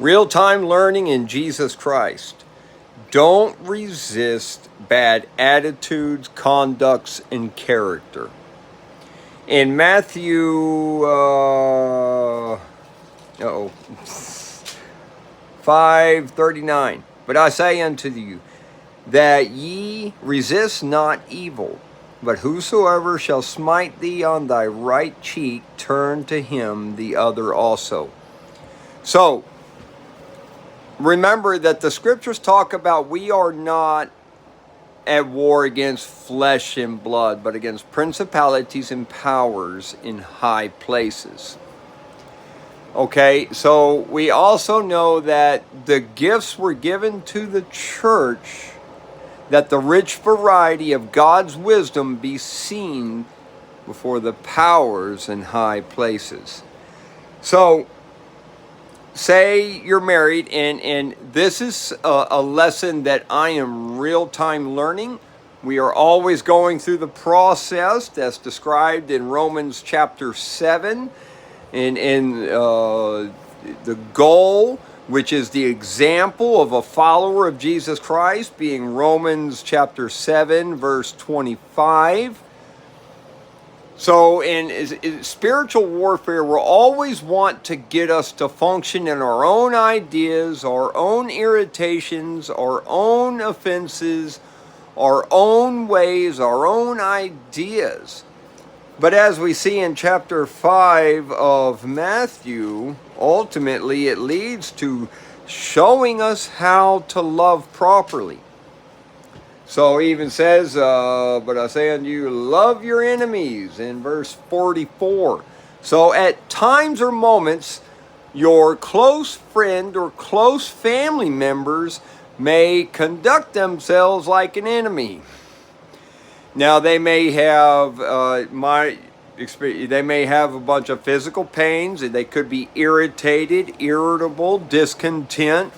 Real-time learning in Jesus Christ. Don't resist bad attitudes, conducts, and character. In Matthew 5:39, but I say unto you, that ye resist not evil, but whosoever shall smite thee on thy right cheek, turn to him the other also. So, remember that the scriptures talk about we are not at war against flesh and blood, but against principalities and powers in high places. Okay, so we also know that the gifts were given to the church, that the rich variety of God's wisdom be seen before the powers in high places. So, say you're married, and this is a lesson that I am real-time learning. We are always going through the process that's described in Romans chapter 7, in the goal, which is the example of a follower of Jesus Christ, being Romans chapter 7, verse 25. So in spiritual warfare, we'll always want to get us to function in our own ideas, our own irritations, our own offenses, our own ways, our own ideas. But as we see in chapter 5 of Matthew, ultimately it leads to showing us how to love properly. So he even says, but I say unto you, love your enemies, in verse 44. So at times or moments, your close friend or close family members may conduct themselves like an enemy. Now they may have, they may have a bunch of physical pains, and they could be irritated, irritable, discontent.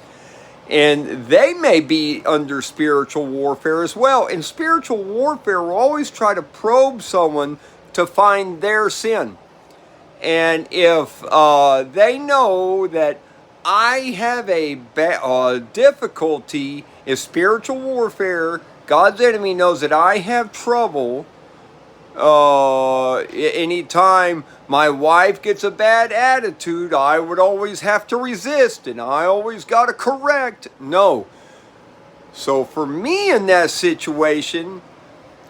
And they may be under spiritual warfare as well. In spiritual warfare, we'll always try to probe someone to find their sin. And if they know that I have a difficulty in spiritual warfare, God's enemy knows that I have trouble anytime my wife gets a bad attitude, I would always have to resist, and I always got to correct. No. So for me in that situation,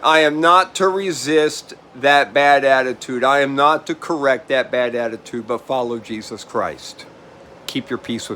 I am not to resist that bad attitude. I am not to correct that bad attitude, but follow Jesus Christ. Keep your peace with